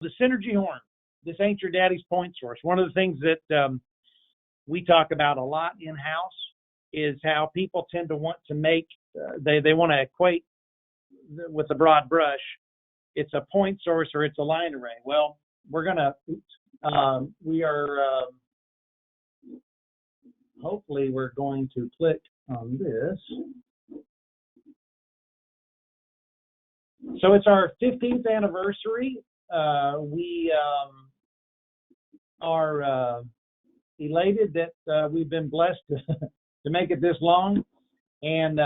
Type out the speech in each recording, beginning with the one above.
The synergy horn. This ain't your daddy's point source. One of the things that we talk about a lot in-house is how people tend to want to make, they want to equate with a broad brush. It's a point source or it's a line array. Well, we're going to, hopefully we're going to click on this. So it's our 15th anniversary. We are elated that we've been blessed to make it this long. And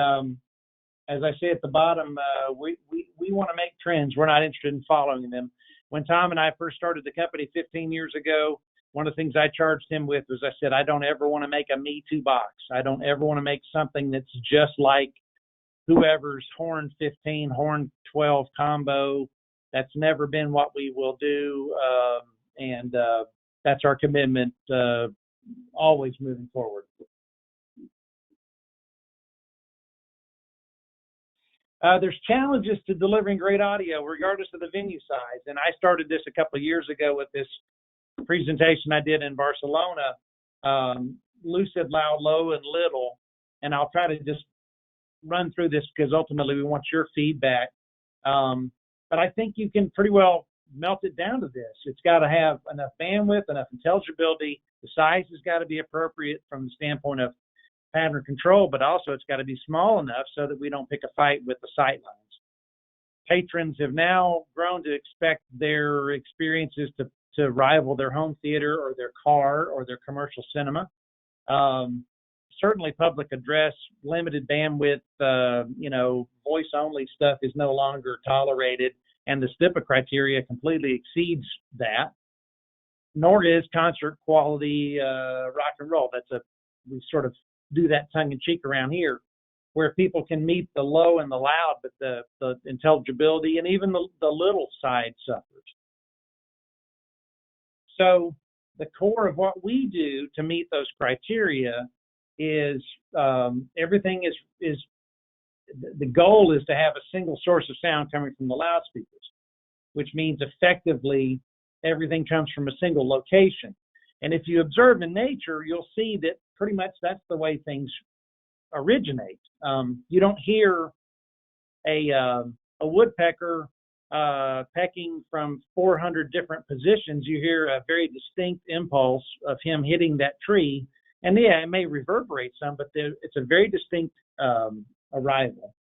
as I say at the bottom, we want to make trends. We're not interested in following them. When Tom and I first started the company 15 years ago, one of the things I charged him with was I said, I don't ever want to make a Me Too box. I don't ever want to make something that's just like whoever's Horn 15, Horn 12 combo. That's never been what we will do. And that's our commitment, always moving forward. There's challenges to delivering great audio regardless of the venue size. And I started this a couple of years ago with this presentation I did in Barcelona, Lucid, loud, low, and little. And I'll try to just run through this because ultimately we want your feedback. But I think you can pretty well melt it down to this. It's got to have enough bandwidth, enough intelligibility. The size has got to be appropriate from the standpoint of pattern control, but also it's got to be small enough so that we don't pick a fight with the sight lines. Patrons have now grown to expect their experiences to rival their home theater or their car or their commercial cinema. Certainly public address, limited bandwidth, voice only stuff is no longer tolerated, and the STIPA criteria completely exceeds that. Nor is concert quality rock and roll. We sort of do that tongue in cheek around here, where people can meet the low and the loud, but the intelligibility and even the little side suffers. So the core of what we do to meet those criteria is everything is the goal is to have a single source of sound coming from the loudspeakers, which means effectively everything comes from a single location. And if you observe in nature, you'll see that pretty much that's the way things originate. You don't hear a woodpecker pecking from 400 different positions. You hear a very distinct impulse of him hitting that tree. And yeah, it may reverberate some, but it's a very distinct arrival.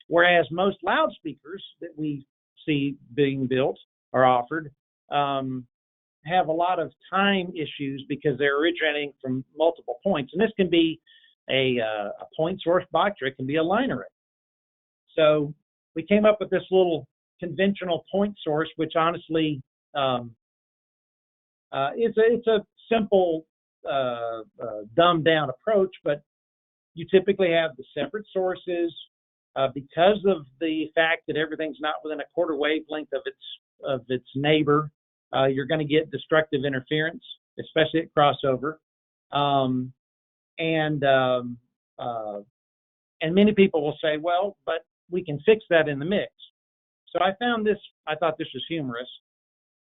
Whereas most loudspeakers that we see being built or offered have a lot of time issues because they're originating from multiple points. And this can be a point source box, or it can be a line array. So we came up with this little conventional point source, which honestly it's a simple dumbed down approach, but you typically have the separate sources because of the fact that everything's not within a quarter wavelength of its neighbor. You're going to get destructive interference, especially at crossover, and many people will say, well, but we can fix that in the mix. So I found this. I thought this was humorous.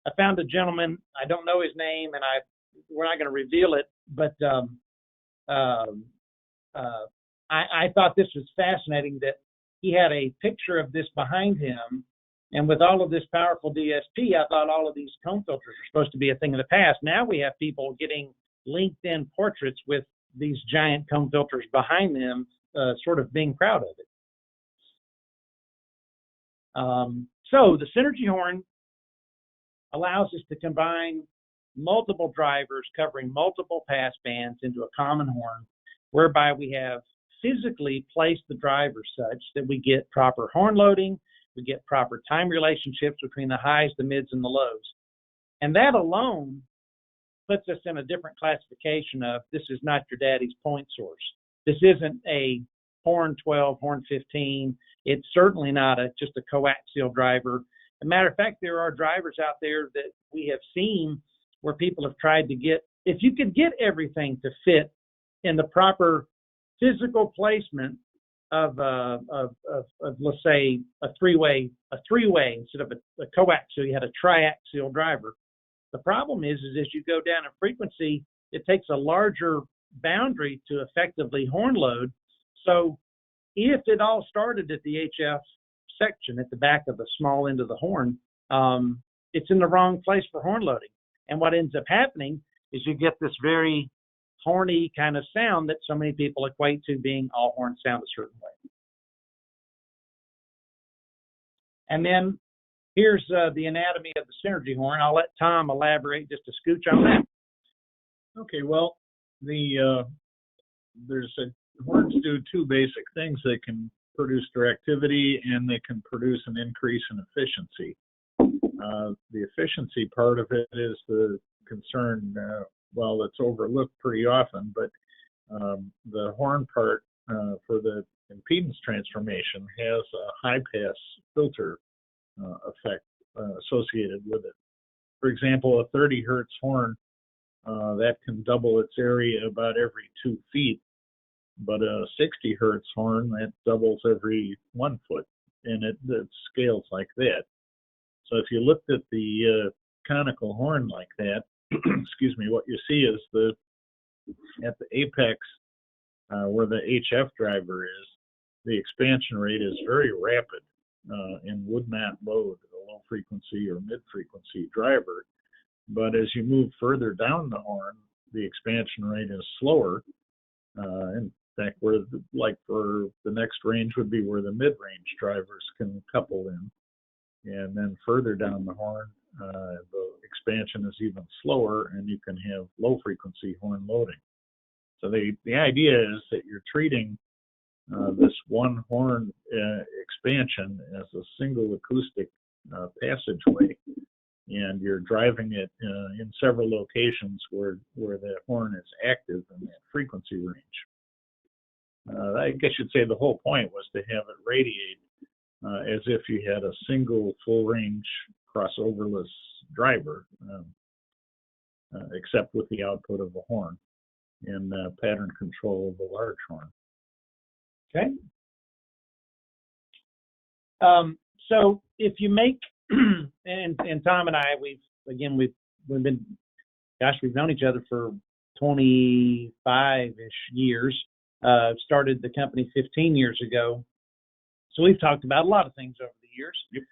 I found a gentleman. I don't know his name, and we're not going to reveal it, but I thought this was fascinating that he had a picture of this behind him, and with all of this powerful DSP, I thought all of these comb filters were supposed to be a thing of the past. Now we have people getting LinkedIn portraits with these giant comb filters behind them, sort of being proud of it. So the synergy horn allows us to combine multiple drivers covering multiple pass bands into a common horn, whereby we have physically placed the driver such that we get proper horn loading, we get proper time relationships between the highs, the mids, and the lows. And that alone puts us in a different classification of this is not your daddy's point source. This isn't a horn 12, horn 15. It's certainly not just a coaxial driver. As a matter of fact, there are drivers out there that we have seen where people have tried to get, if you could get everything to fit in the proper physical placement let's say a three-way instead of a coaxial, you had a triaxial driver. The problem is as you go down in frequency, it takes a larger boundary to effectively horn load. So if it all started at the HF section at the back of the small end of the horn, it's in the wrong place for horn loading. And what ends up happening is you get this very horny kind of sound that so many people equate to being all horns sound a certain way. And then here's the anatomy of the synergy horn. I'll let Tom elaborate just a scooch on that. Okay, well, horns do two basic things. They can produce directivity and they can produce an increase in efficiency. The efficiency part of it is the concern, well, it's overlooked pretty often, but the horn part for the impedance transformation has a high pass filter effect associated with it. For example, a 30 hertz horn that can double its area about every 2 feet, but a 60 hertz horn that doubles every 1 foot, and it scales like that. So if you looked at the conical horn like that, excuse me, what you see is at the apex where the HF driver is, the expansion rate is very rapid and would not load a low frequency or mid frequency driver. But as you move further down the horn, the expansion rate is slower. In fact, like for the next range would be where the mid-range drivers can couple in. And then further down the horn, the expansion is even slower, and you can have low frequency horn loading. So the idea is that you're treating this one horn expansion as a single acoustic passageway, and you're driving it in several locations where the horn is active in that frequency range. I guess you'd say the whole point was to have it radiate as if you had a single full range crossoverless driver, except with the output of a horn and pattern control of a large horn. Okay. So if you make, and Tom and I, we've been, gosh, we've known each other for 25-ish years. Started the company 15 years ago. So we've talked about a lot of things over the years. Yep.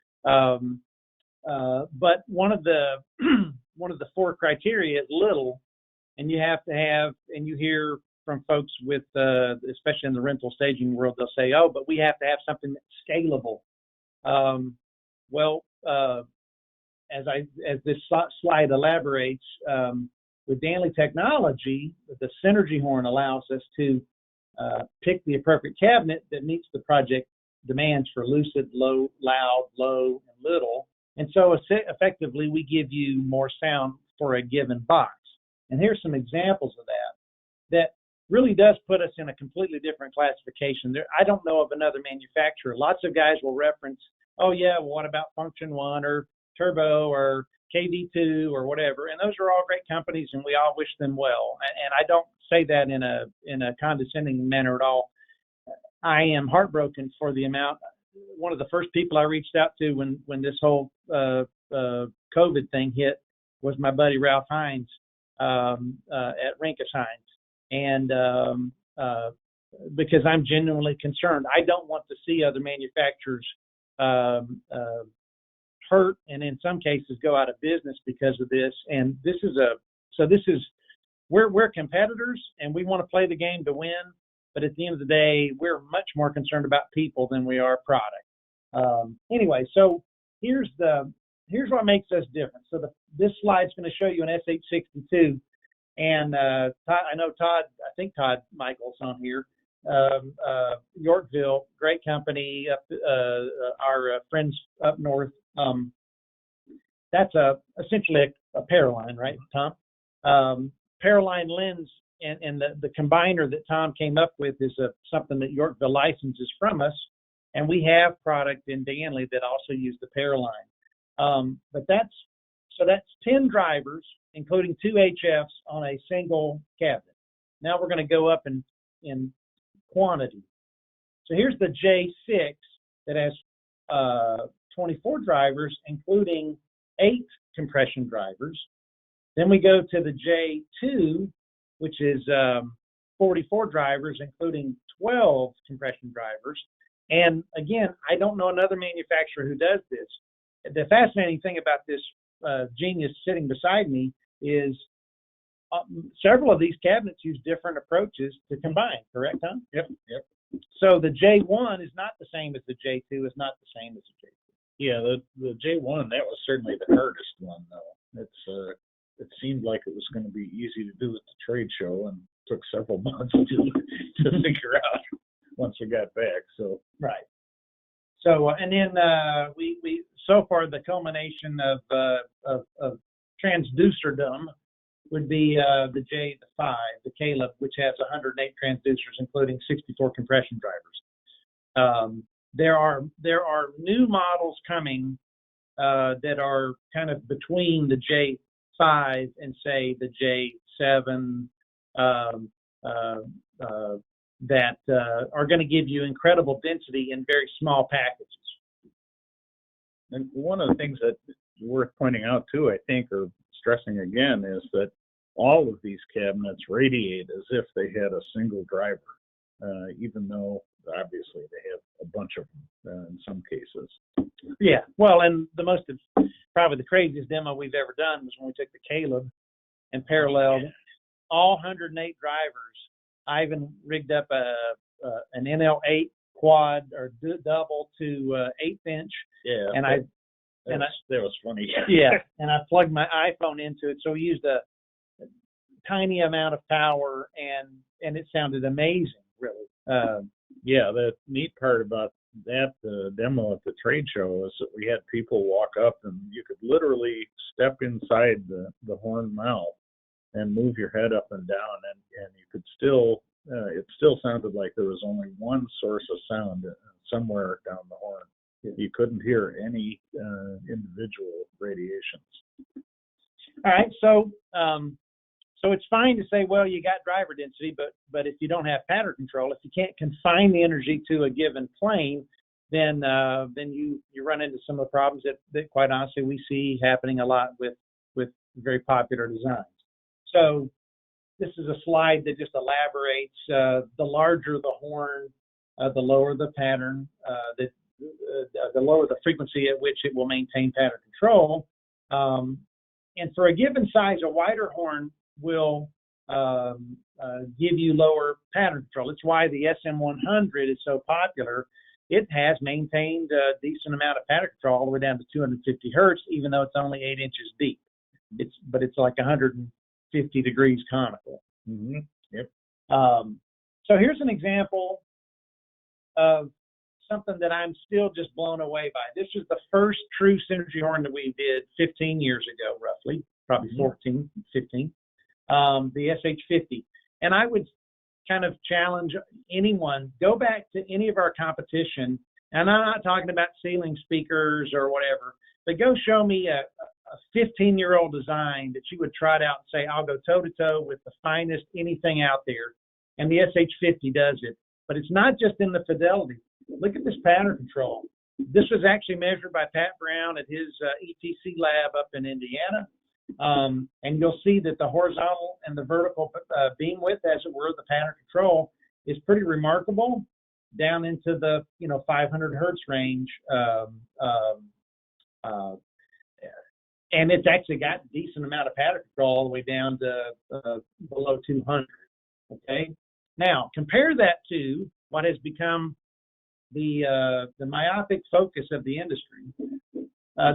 But one of the 4 criteria is little, and you have to have, and you hear from folks with, especially in the rental staging world, they'll say, oh, but we have to have something that's scalable. As this slide elaborates, with Danley technology, the synergy horn allows us to pick the appropriate cabinet that meets the project demands for Lucid, low, loud, low, and little. And so effectively, we give you more sound for a given box. And here's some examples of that really does put us in a completely different classification. I don't know of another manufacturer. Lots of guys will reference, oh yeah, well, what about Function 1 or Turbo or KV2 or whatever? And those are all great companies, and we all wish them well. And I don't say that in a condescending manner at all. I am heartbroken for the amount. One of the first people I reached out to when this whole COVID thing hit was my buddy Ralph Hines at Rinkus Hines. And because I'm genuinely concerned, I don't want to see other manufacturers hurt and in some cases go out of business because of this. And we're competitors and we want to play the game to win. But at the end of the day, we're much more concerned about people than we are product. Anyway, so here's what makes us different. So this slide's going to show you an SH62. And Todd, I know Todd, I think Todd Michael's on here. Yorkville, great company. Our friends up north. That's essentially a Paraline, right, Tom? Paraline lens and the combiner that Tom came up with is something that Yorkville licenses from us, and we have product in Danley that also use the Paraline. But that's 10 drivers, including 2 HFs on a single cabinet. Now we're going to go up in quantity. So here's the J6 that has 24 drivers, including 8 compression drivers. Then we go to the J2, which is 44 drivers, including 12 compression drivers. And again, I don't know another manufacturer who does this. The fascinating thing about this genius sitting beside me is several of these cabinets use different approaches to combine, correct, Tom? Yep. So the J1 is not the same as the J2, is not the same as the J2. Yeah, the J1, that was certainly the hardest one, though. It seemed like it was going to be easy to do at the trade show, and took several months to figure out once we got back. So right. So and then we so far the culmination of transducerdom would be the J5, the Caleb, which has 108 transducers, including 64 compression drivers. There are new models coming that are kind of between the J5 and say the J7 that are going to give you incredible density in very small packages. And one of the things that's worth pointing out too, I think, or stressing again, is that all of these cabinets radiate as if they had a single driver, even though obviously they have a bunch of them in some cases. Yeah, well, and probably the craziest demo we've ever done was when we took the Caleb and paralleled all 108 drivers. I even rigged up an NL8 quad or double to 1/8 inch. Yeah, that was funny. Yeah, and I plugged my iPhone into it, so we used a tiny amount of power, and it sounded amazing, really. Yeah, the neat part about that demo at the trade show is that we had people walk up, and you could literally step inside the horn mouth and move your head up and down, and you could still, it still sounded like there was only one source of sound somewhere down the horn. You couldn't hear any individual radiations. All right, so it's fine to say, well, you got driver density, but if you don't have pattern control, if you can't confine the energy to a given plane, then you run into some of the problems that quite honestly we see happening a lot with very popular designs. So this is a slide that just elaborates the larger the horn, the lower the pattern, the lower the frequency at which it will maintain pattern control. And for a given size, a wider horn will give you lower pattern control. It's why the SM100 is so popular. It has maintained a decent amount of pattern control all the way down to 250 hertz, even though it's only 8 inches deep. But it's like 150 degrees conical. Mm-hmm. Yep. So here's an example of something that I'm still just blown away by. This is the first true synergy horn that we did 15 years ago, roughly, probably 14, 15, the SH50. And I would kind of challenge anyone, go back to any of our competition, and I'm not talking about ceiling speakers or whatever, but go show me a 15-year-old design that you would trot out and say, I'll go toe-to-toe with the finest anything out there. And the SH50 does it. But it's not just in the fidelity. Look at this pattern control. This was actually measured by Pat Brown at his ETC lab up in Indiana. And you'll see that the horizontal and the vertical beam width, as it were, the pattern control is pretty remarkable down into the 500 hertz range. And it's actually got a decent amount of pattern control all the way down to below 200. Okay. Now compare that to what has become the myopic focus of the industry.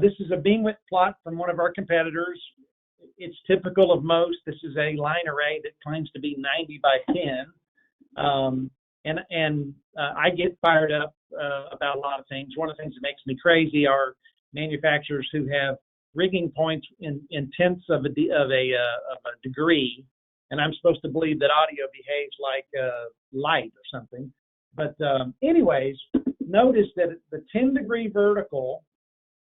This is a beam width plot from one of our competitors. It's typical of most. This is a line array that claims to be 90 by 10. And I get fired up about a lot of things. One of the things that makes me crazy are manufacturers who have rigging points in tenths of a degree, and I'm supposed to believe that audio behaves like light or something. But anyways, notice that the 10-degree vertical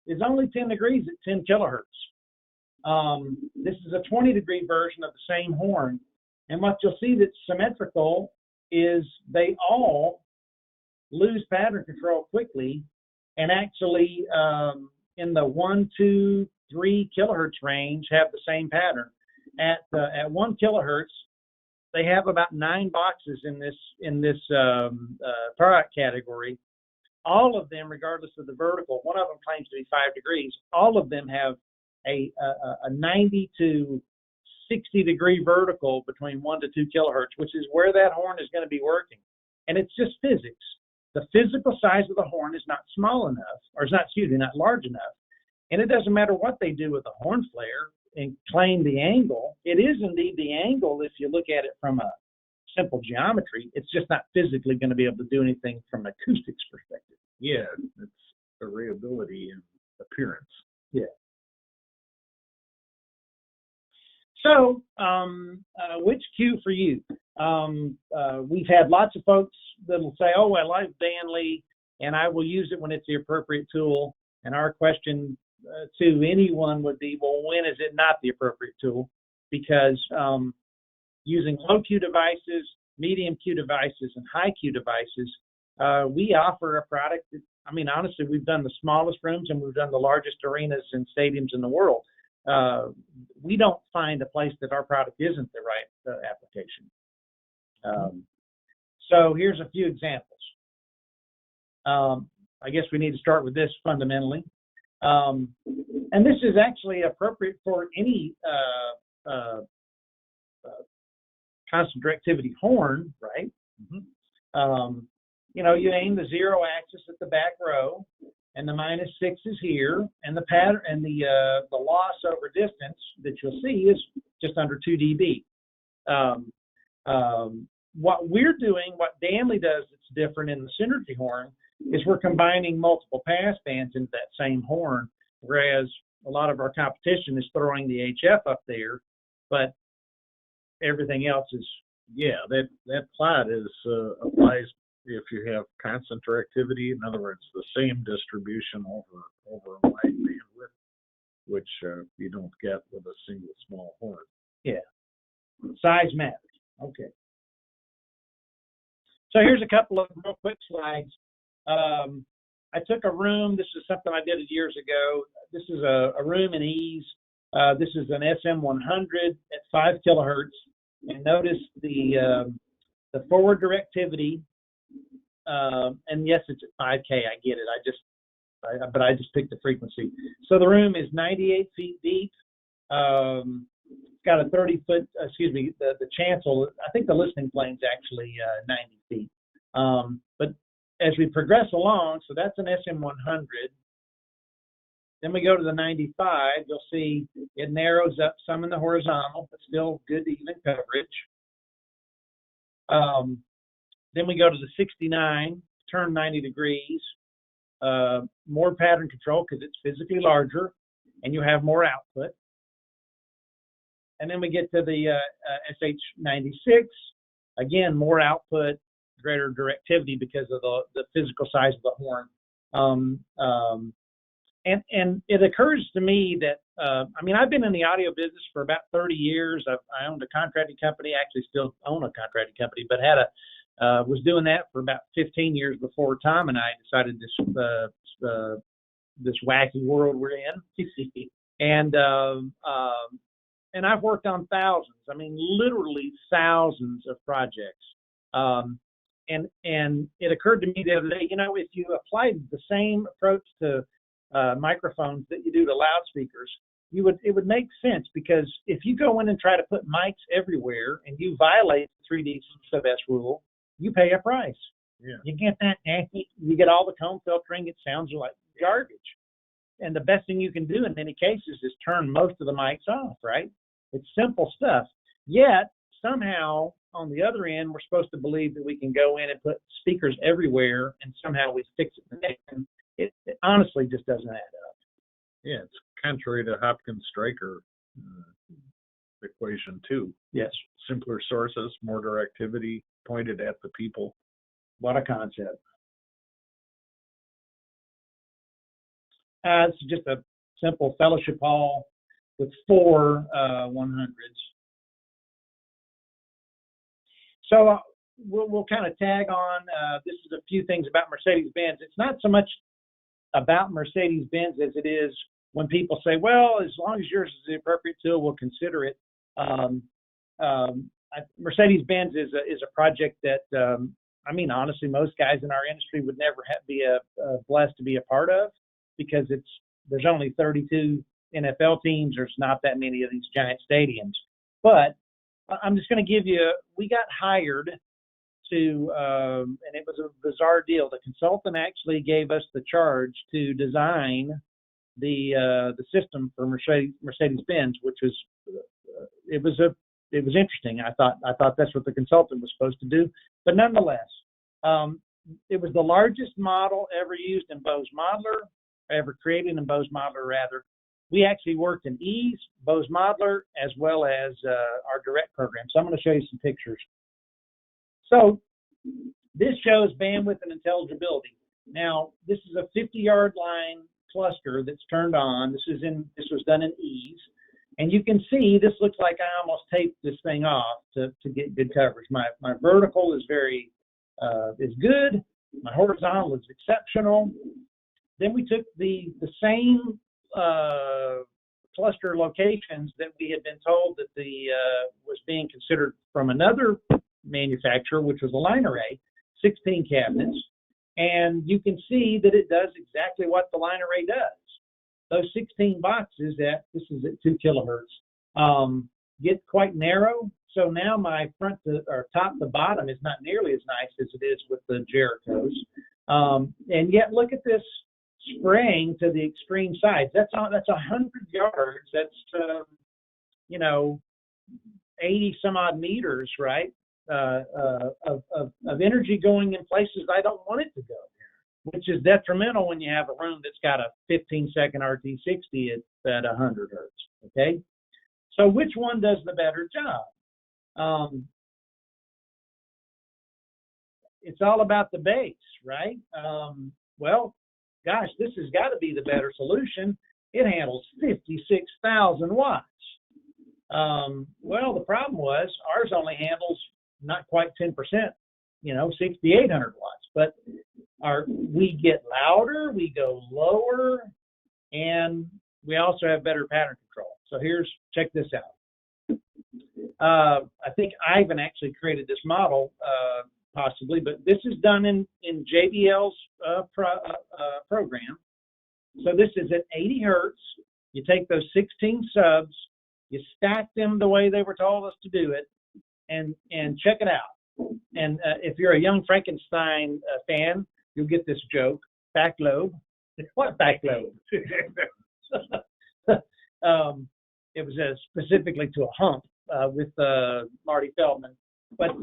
is only 10 degrees at 10 kilohertz. This is a 20-degree version of the same horn. And what you'll see that's symmetrical is they all lose pattern control quickly and actually in the 1, 2, 3 kilohertz range have the same pattern. At 1 kilohertz, they have about 9 boxes in this product category. All of them, regardless of the vertical, one of them claims to be 5 degrees. All of them have a 90 to 60 degree vertical between 1 to 2 kilohertz, which is where that horn is going to be working. And it's just physics. The physical size of the horn is not small enough, or not large enough. And it doesn't matter what they do with the horn flare and claim the angle. It is indeed the angle if you look at it from a simple geometry. It's just not physically going to be able to do anything from an acoustics perspective. Yeah, it's arrayability and appearance. Yeah. So, which cue for you? We've had lots of folks that'll say, "Oh, I like Danley, and I will use it when it's the appropriate tool." And our question to anyone would be, well, when is it not the appropriate tool? Because using low Q devices, medium Q devices, and high Q devices, we offer a product that, I mean, honestly, we've done the smallest rooms and we've done the largest arenas and stadiums in the world. We don't find a place that our product isn't the right application. So here's a few examples. I guess we need to start with this fundamentally. And this is actually appropriate for any constant directivity horn, right? Mm-hmm. You aim the 0 axis at the back row, and the -6 is here, and the pattern and the loss over distance that you'll see is just under 2 dB. What we're doing, what Danley does that's different in the synergy horn, is we're combining multiple pass bands into that same horn, whereas a lot of our competition is throwing the HF up there, but everything else is. Yeah, that plot is applies if you have constant directivity. In other words, the same distribution over a wide bandwidth, which you don't get with a single small horn. Yeah, size matters. Okay. So here's a couple of real quick slides. I took a room. This is something I did years ago. This is a room in ease. This is an SM100 at 5 kilohertz. And notice the forward directivity. And yes, it's at 5K. I get it. But I just picked the frequency. So the room is 98 feet deep. It's got a 30-foot. The chancel. I think the listening plane's actually 90 feet. But as we progress along, so that's an SM100. Then we go to the 95. You'll see it narrows up some in the horizontal, but still good even coverage. Then we go to the 69, turn 90 degrees. More pattern control because it's physically larger, and you have more output. And then we get to the SH96. Again, more output, greater directivity because of the physical size of the horn. And it occurs to me that, I've been in the audio business for about 30 years. I owned a contracting company, actually still own a contracting company, but was doing that for about 15 years before Tom and I decided this wacky world we're in. And I've worked on thousands, literally thousands of projects. And it occurred to me the other day, if you applied the same approach to microphones that you do to loudspeakers, it would make sense, because if you go in and try to put mics everywhere and you violate the 3D sub S rule, you pay a price. Yeah. You get that, you get all the comb filtering, it sounds like garbage. And the best thing you can do in many cases is turn most of the mics off, right? It's simple stuff. Yet, somehow, on the other end, we're supposed to believe that we can go in and put speakers everywhere and somehow we fix it. And it honestly just doesn't add up. Yeah, it's contrary to Hopkins-Stryker equation too. Yes. Simpler sources, more directivity pointed at the people. What a concept. It's just a simple fellowship hall with 4 100s. So we'll kind of tag on. This is a few things about Mercedes-Benz. It's not so much about Mercedes-Benz as it is when people say, well, as long as yours is the appropriate tool, we'll consider it. Mercedes-Benz is a project that, I mean, honestly, most guys in our industry would never be blessed to be a part of, because there's only 32 NFL teams. There's not that many of these giant stadiums. But I'm just going to give you, we got hired to, and it was a bizarre deal. The consultant actually gave us the charge to design the system for Mercedes-Benz, which was, it was interesting. I thought that's what the consultant was supposed to do, but nonetheless, it was the largest model ever used in Bose Modular, ever created in Bose Modular, rather. We actually worked in Ease, Bose Modular, as well as our direct program. So I'm going to show you some pictures. So this shows bandwidth and intelligibility. Now, this is a 50-yard line cluster that's turned on. This was done in Ease. And you can see this looks like I almost taped this thing off to get good coverage. My vertical is is good. My horizontal is exceptional. Then we took the same cluster locations that we had been told that was being considered from another manufacturer, which was a line array, 16 cabinets, and you can see that it does exactly what the line array does. Those 16 boxes this is at 2 kilohertz, get quite narrow. So now my front or top to bottom is not nearly as nice as it is with the Jerichos. And yet look at this spraying to the extreme sides. That's 100 yards. That's 80 some odd meters, right? Of energy going in places I don't want it to go, which is detrimental when you have a room that's got a 15-second RT60 at 100 hertz. Okay, so which one does the better job? It's all about the base, right? Well, gosh, this has got to be the better solution. It handles 56,000 watts. Well, the problem was ours only handles not quite 10%, 6,800 watts. But we get louder, we go lower, and we also have better pattern control. So check this out. I think Ivan actually created this model, possibly, but this is done in JBL's program. So this is at 80 hertz. You take those 16 subs, you stack them the way they were told us to do it, and check it out. And if you're a Young Frankenstein fan, you'll get this joke. Back lobe. What back lobe? It was specifically to a hump with Marty Feldman. But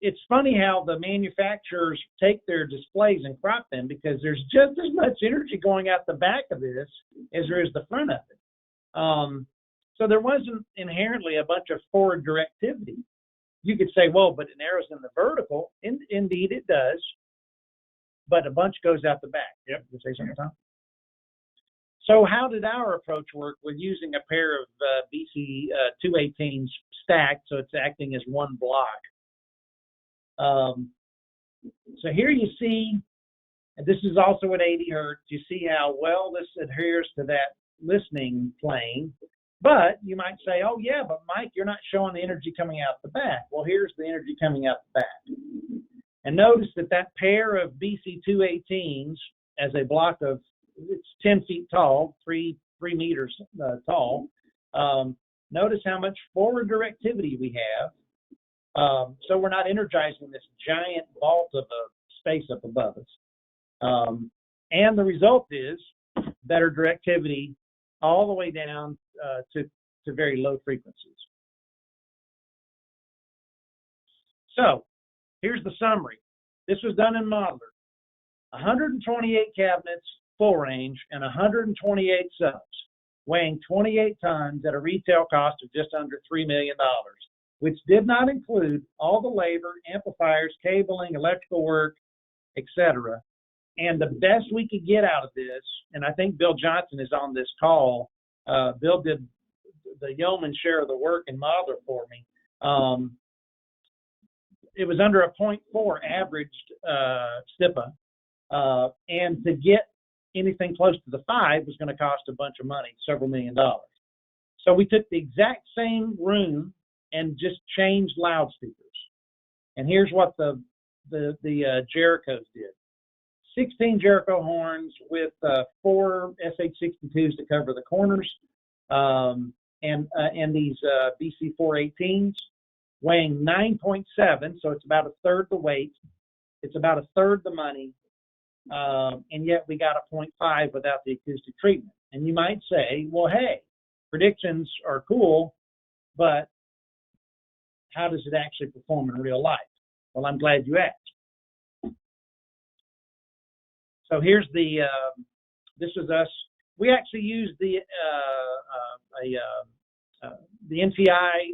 it's funny how the manufacturers take their displays and crop them, because there's just as much energy going out the back of this as there is the front of it. So there wasn't inherently a bunch of forward directivity. You could say, well, but it narrows in the vertical. Indeed, it does. But a bunch goes out the back. Yep. You say something, Tom? So how did our approach work? We're using a pair of BC418s stacked, so it's acting as one block. So here you see, and this is also at 80 hertz, you see how well this adheres to that listening plane. But you might say, oh yeah, but Mike, you're not showing the energy coming out the back. Well, here's the energy coming out the back. And notice that pair of BC418s as a block of, it's 10 feet tall, 3 meters tall. Notice how much forward directivity we have. So we're not energizing this giant vault of a space up above us. And the result is better directivity all the way down to very low frequencies. So here's the summary. This was done in modular. 128 cabinets, full range, and 128 subs, weighing 28 tons at a retail cost of just under $3 million, which did not include all the labor, amplifiers, cabling, electrical work, etc. And the best we could get out of this, and I think Bill Johnson is on this call. Bill did the yeoman's share of the work in modular for me. it was under a 0.4 averaged STIPA, and to get anything close to the 5 was going to cost a bunch of money, several $1 million. So we took the exact same room and just changed loudspeakers. And here's what the Jerichos did: 16 Jericho horns with 4 SH62s to cover the corners, and these BC418s weighing 9.7, so it's about a third the weight. It's about a third the money, and yet we got a 0.5 without the acoustic treatment. And you might say, well, hey, predictions are cool, but how does it actually perform in real life? Well, I'm glad you asked. So here's this is us. We actually used the NTI,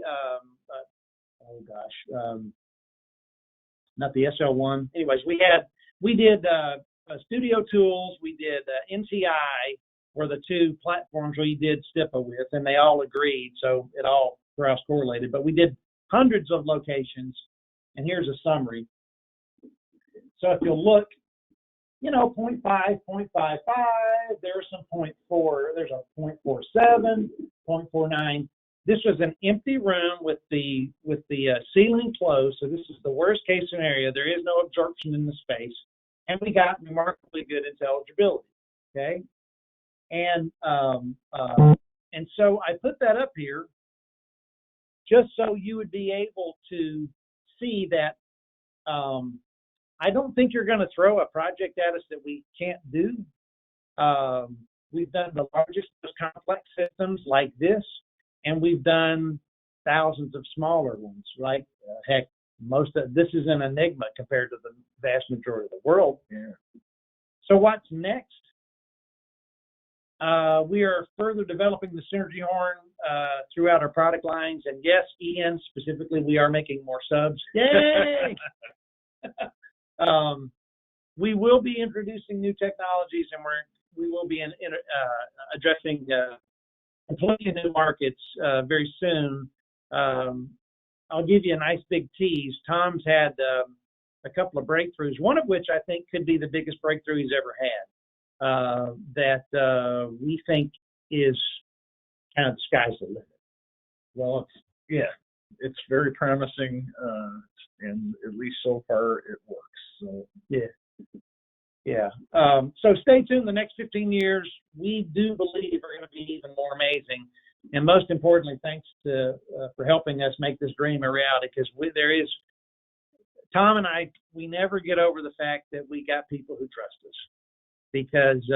not the SL1. Anyways, we did Studio Tools, we did NTI were the 2 platforms we did STIPA with, and they all agreed, so it all cross-correlated. But we did hundreds of locations, and here's a summary. So if you'll look, 0.5, 0.55, there's some 0.4, there's a 0.47, 0.49. This was an empty room with the ceiling closed, so this is the worst case scenario. There is no absorption in the space, and we got remarkably good intelligibility. Okay, and so I put that up here just so you would be able to see that. I don't think you're going to throw a project at us that we can't do. We've done the largest, most complex systems like this, and we've done thousands of smaller ones. Like heck, this is an enigma compared to the vast majority of the world. Yeah. So what's next? We are further developing the Synergy horn throughout our product lines, and yes, Ian specifically, we are making more subs. Yay! We will be introducing new technologies, and we will be addressing completely new markets very soon. I'll give you a nice big tease. Tom's had a couple of breakthroughs, one of which I think could be the biggest breakthrough he's ever had, that we think is kind of the sky's the limit. Well, it's very promising, and at least so far it works. So yeah. So stay tuned. The next 15 years, we do believe are going to be even more amazing. And most importantly, thanks for helping us make this dream a reality. Because Tom and I, we never get over the fact that we got people who trust us. Because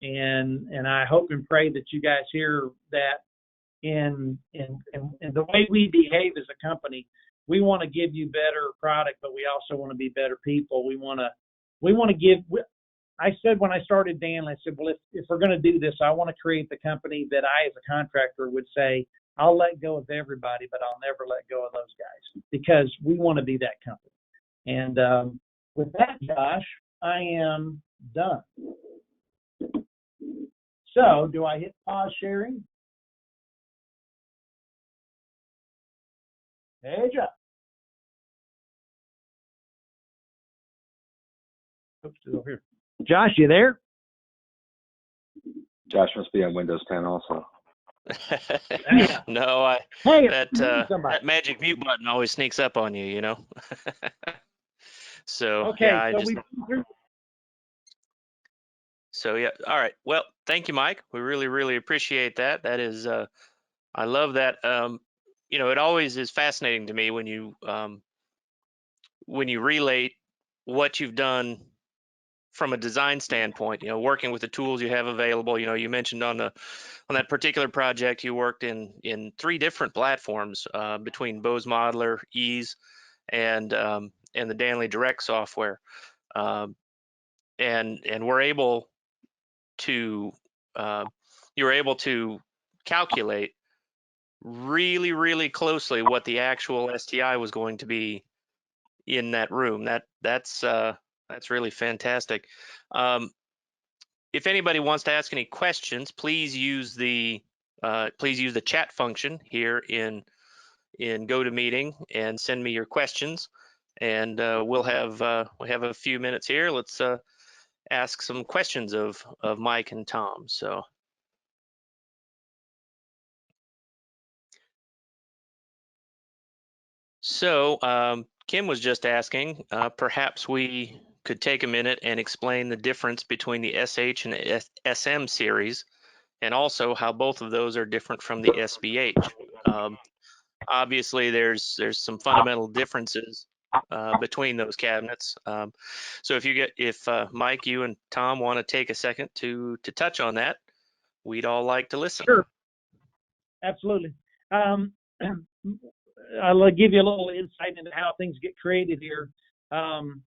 and I hope and pray that you guys hear that in the way we behave as a company. We want to give you better product, but we also want to be better people. We want to give. I said when I started Danley, I said, well, if we're going to do this, I want to create the company that I, as a contractor, would say, I'll let go of everybody, but I'll never let go of those guys, because we want to be that company. And with that, Josh, I am done. So, do I hit pause sharing? Hey, Josh. Oops, it's over here. Josh, you there? Josh must be on Windows 10 also. No, Hey, that magic mute button always sneaks up on you, So okay, yeah, so all right. Well, thank you, Mike. We really, really appreciate that. That is, I love that. It always is fascinating to me when you relate what you've done from a design standpoint, working with the tools you have available. You mentioned on that particular project, you worked in 3 different platforms between Bose Modular, Ease, and the Danley Direct software, and we're able to you were able to calculate really, really closely what the actual STI was going to be in that room. That's really fantastic. If anybody wants to ask any questions, please use the chat function here in in GoToMeeting and send me your questions. And we have a few minutes here. Let's ask some questions of Mike and Tom. So Kim was just asking, perhaps we could take a minute and explain the difference between the SH and SM series, and also how both of those are different from the SBH. Obviously, there's some fundamental differences between those cabinets. So if Mike, you and Tom want to take a second to touch on that, we'd all like to listen. Sure, absolutely. I'll give you a little insight into how things get created here. Tom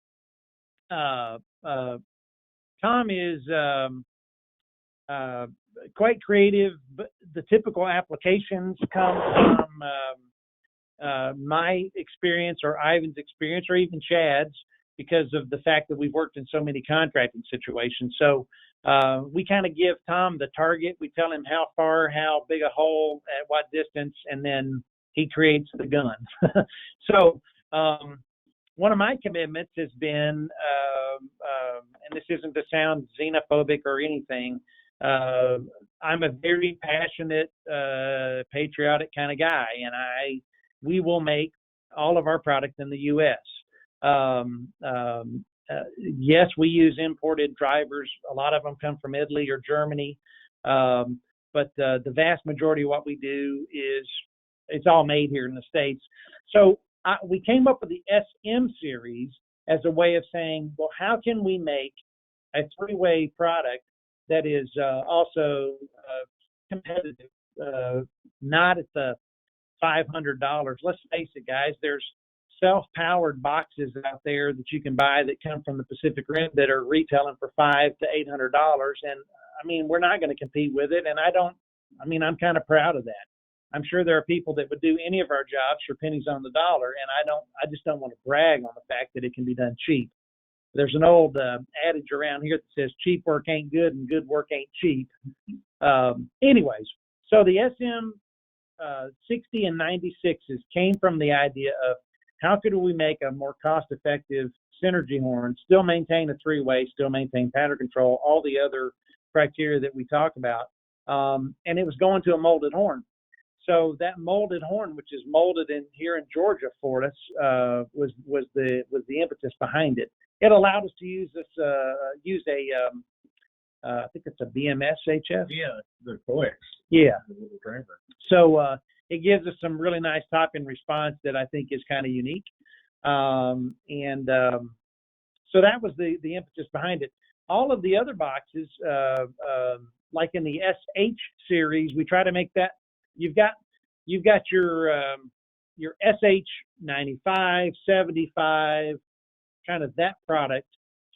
is quite creative, but the typical applications come from my experience or Ivan's experience or even Chad's, because of the fact that we've worked in so many contracting situations. So we kind of give Tom the target. We tell him how far, how big a hole, at what distance, and then he creates the gun. So one of my commitments has been, and this isn't to sound xenophobic or anything, I'm a very passionate, patriotic kind of guy, and we will make all of our product in the U.S. Yes, we use imported drivers. A lot of them come from Italy or Germany, but the vast majority of what we do it's all made here in the States. So we came up with the SM series as a way of saying, well, how can we make a three-way product that is also competitive, not at the $500. Let's face it, guys, there's self-powered boxes out there that you can buy that come from the Pacific Rim that are retailing for $500 to $800. And I mean, we're not going to compete with it. And I'm kind of proud of that. I'm sure there are people that would do any of our jobs for pennies on the dollar, and I just don't want to brag on the fact that it can be done cheap. There's an old adage around here that says cheap work ain't good and good work ain't cheap. Anyways, so the SM 60 and 96s came from the idea of how could we make a more cost-effective synergy horn, still maintain a three-way, still maintain pattern control, all the other criteria that we talk about, and it was going to a molded horn. So that molded horn, which is molded in here in Georgia for us, was the impetus behind it. It allowed us to use I think it's a BMS HF. Yeah, the coax. Yeah. The little driver. So it gives us some really nice top-end response that I think is kind of unique. So that was the impetus behind it. All of the other boxes, like in the SH series, we try to make that. You've got your SH 95, 75, kind of that product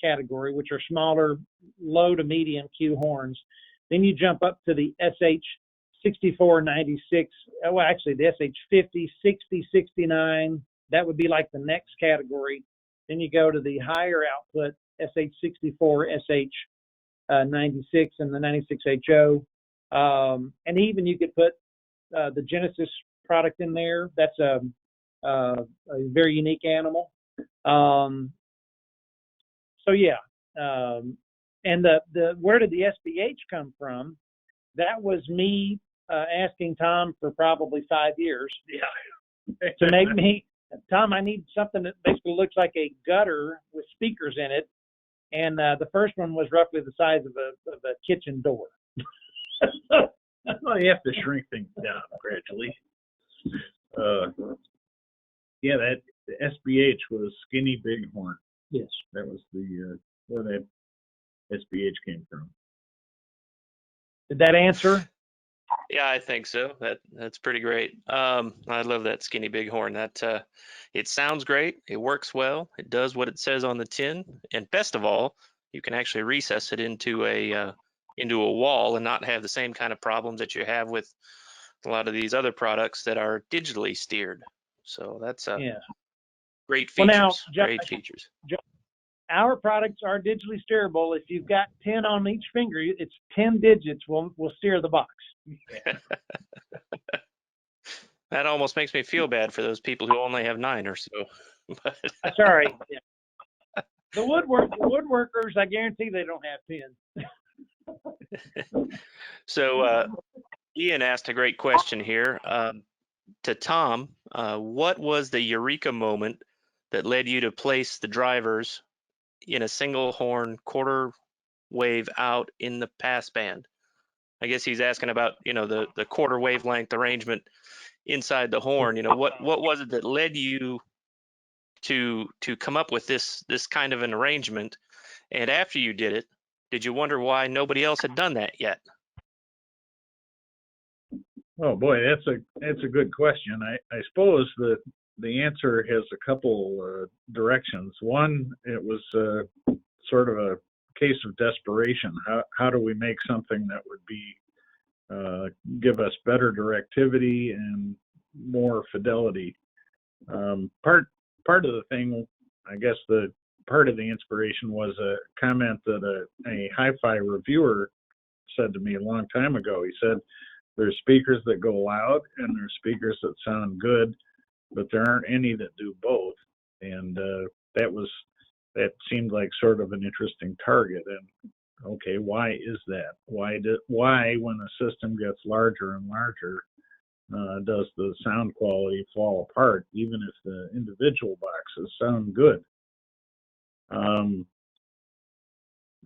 category, which are smaller, low to medium Q horns. Then you jump up to the SH 64, 96. Well, actually the SH 50, 60, 69. That would be like the next category. Then you go to the higher output SH 64, SH 96, and the 96 HO. And even you could put the Genesis product in there. That's a very unique animal. So yeah, and the where did the SBH come from? That was me asking Tom for probably 5 years. Yeah. To make me, Tom, I need something that basically looks like a gutter with speakers in it, and the first one was roughly the size of a kitchen door. Well, you have to shrink things down gradually. Yeah, the SBH was skinny bighorn. Yes. That was where that SBH came from. Did that answer? Yeah, I think so. That's pretty great. I love that skinny bighorn. That it sounds great. It works well. It does what it says on the tin. And best of all, you can actually recess it into a wall and not have the same kind of problems that you have with a lot of these other products that are digitally steered. So that's great features. Well, now, great features. Our products are digitally steerable. If you've got 10 on each finger, it's 10 digits will steer the box. That almost makes me feel bad for those people who only have 9 or so. But That's all right. Yeah. The woodworkers, I guarantee they don't have 10. so Ian asked a great question here to Tom. What was the Eureka moment that led you to place the drivers in a single horn quarter wave out in the passband? I guess he's asking about, the quarter wavelength arrangement inside the horn. What was it that led you to come up with this kind of an arrangement? And after you did it, did you wonder why nobody else had done that yet? Oh boy, that's a good question. I suppose the answer has a couple directions. One, it was sort of a case of desperation. How do we make something that would be give us better directivity and more fidelity? Part of the thing, I guess part of the inspiration was a comment that a hi-fi reviewer said to me a long time ago. He said, there's speakers that go loud and there's speakers that sound good, but there aren't any that do both. And that seemed like sort of an interesting target. And okay, why is that? Why when the system gets larger and larger, does the sound quality fall apart, even if the individual boxes sound good?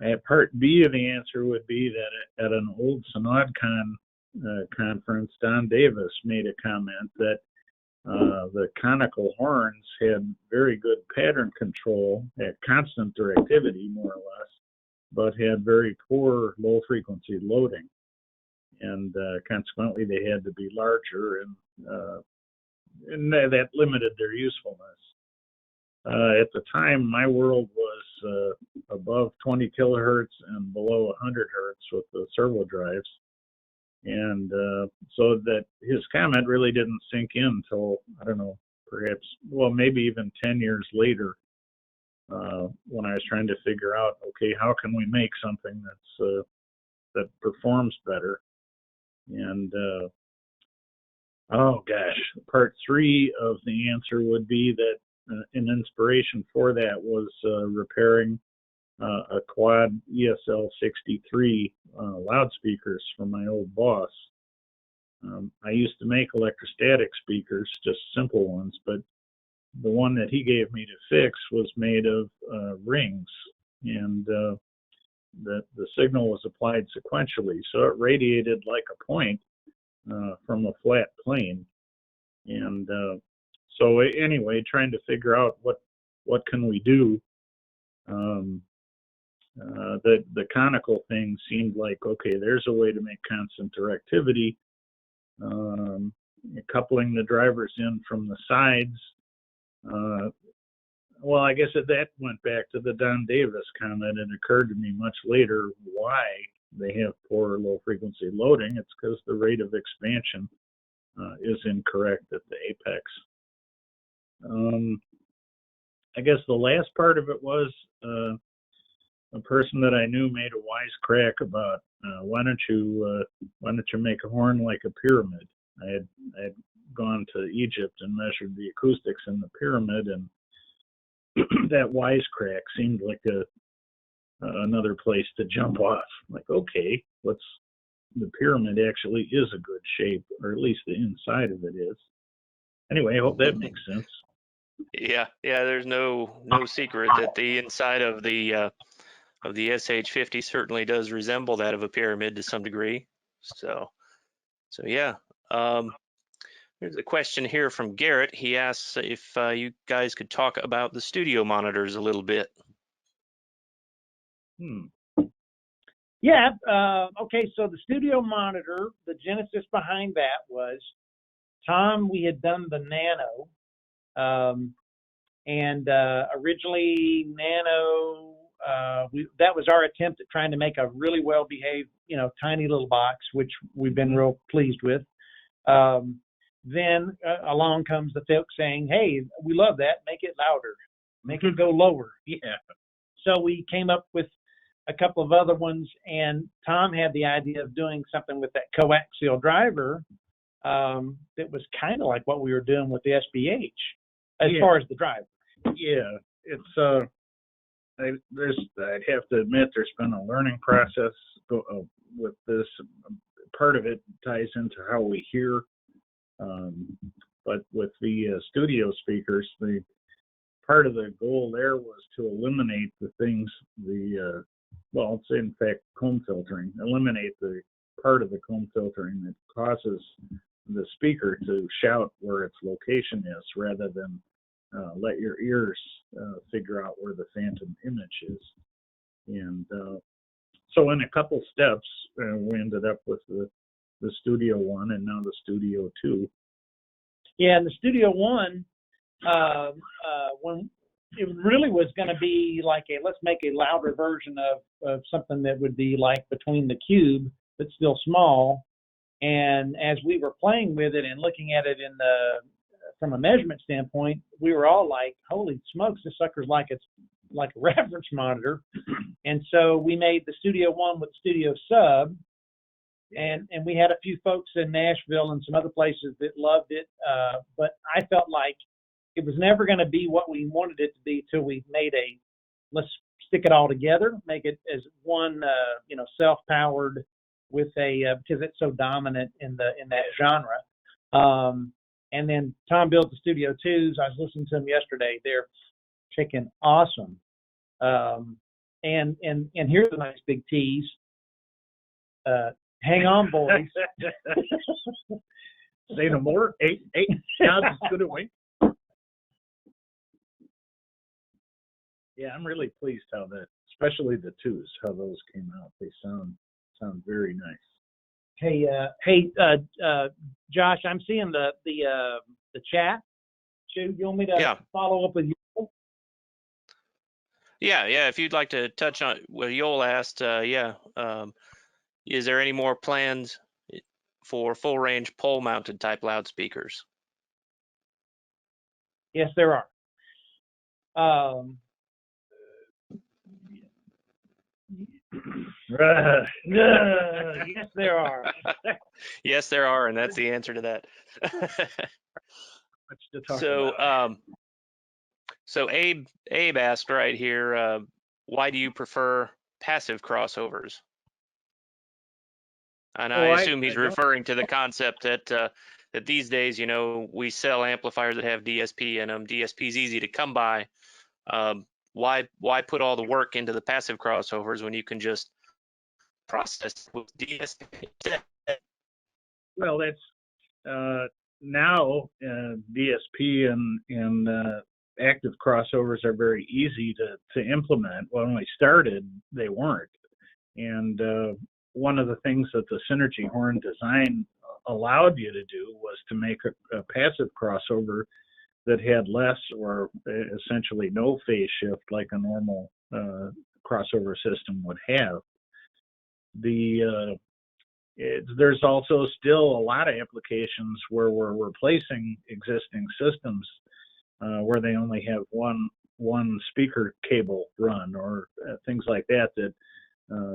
At part B of the answer would be that at an old SynodCon conference, Don Davis made a comment that the conical horns had very good pattern control at constant directivity, more or less, but had very poor low frequency loading. And consequently, they had to be larger, and that limited their usefulness. At the time, my world was above 20 kilohertz and below 100 hertz with the servo drives. And so that his comment really didn't sink in until, I don't know, perhaps, well, maybe even 10 years later, when I was trying to figure out, okay, how can we make something that performs better? And oh gosh, part 3 of the answer would be that an inspiration for that was repairing a quad ESL 63 loudspeakers from my old boss. I used to make electrostatic speakers, just simple ones, but the one that he gave me to fix was made of rings, and the signal was applied sequentially, so it radiated like a point from a flat plane. And so anyway, trying to figure out what can we do. The conical thing seemed like, okay, there's a way to make constant directivity. Coupling the drivers in from the sides. Well, I guess that went back to the Don Davis comment. It occurred to me much later why they have poor low frequency loading. It's because the rate of expansion is incorrect at the apex. I guess the last part of it was a person that I knew made a wise crack about why don't you make a horn like a pyramid? I had gone to Egypt and measured the acoustics in the pyramid, and that wisecrack seemed like another place to jump off. Like, okay, the pyramid actually is a good shape, or at least the inside of it is. Anyway, I hope that makes sense. Yeah. There's no secret that the inside of the SH50 certainly does resemble that of a pyramid to some degree. So yeah. There's a question here from Garrett. He asks if you guys could talk about the studio monitors a little bit. Yeah. Okay. So the studio monitor, the genesis behind that was Tom. We had done the Nano, and originally Nano. That was our attempt at trying to make a really well-behaved, tiny little box, which we've been real pleased with. Then along comes the folks saying, hey, we love that, make it louder, make it go lower. Yeah. So we came up with a couple of other ones, and Tom had the idea of doing something with that coaxial driver that was kind of like what we were doing with the SBH as Yeah. far as the driver. Yeah, it's I'd have to admit there's been a learning process with this. Part of it ties into how we hear, but with the studio speakers, the part of the goal there was to eliminate the things, well, it's in fact comb filtering, eliminate the part of the comb filtering that causes the speaker to shout where its location is, rather than let your ears figure out where the phantom image is. And so in a couple steps, we ended up with the Studio One and now the Studio 2. Yeah, and the Studio One, when it really was going to be like let's make a louder version of something that would be like between the Cube, but still small. And as we were playing with it and looking at it from a measurement standpoint, we were all like, holy smokes, this sucker's like it's like a reference monitor. And so we made the Studio One with Studio Sub, and we had a few folks in Nashville and some other places that loved it, but I felt like it was never going to be what we wanted it to be till we made let's stick it all together, make it as one, self-powered with because it's so dominant in that genre. And then Tom built the Studio 2s. I was listening to them yesterday. They're freaking awesome. And here's a nice big tease. Hang on, boys. Say no more. Eight. Now it's good away. Yeah, I'm really pleased how especially the 2s, how those came out. They sound very nice. Hey, Josh, I'm seeing the chat. You want me to follow up with you? Yeah. If you'd like to touch on what Yoel asked, is there any more plans for full range pole mounted type loudspeakers? Yes, there are. Yes, there are. Yes, there are, and that's the answer to that. Much to talk about. So Abe asked right here, why do you prefer passive crossovers? And I assume he's referring to the concept that these days, we sell amplifiers that have DSP in them. DSP is easy to come by. Why put all the work into the passive crossovers when you can just process with DSP? Well, that's now DSP and active crossovers are very easy to implement. When we started, they weren't. And one of the things that the Synergy horn design allowed you to do was to make a passive crossover that had less or essentially no phase shift like a normal crossover system would have. There's also still a lot of applications where we're replacing existing systems where they only have one speaker cable run or things like that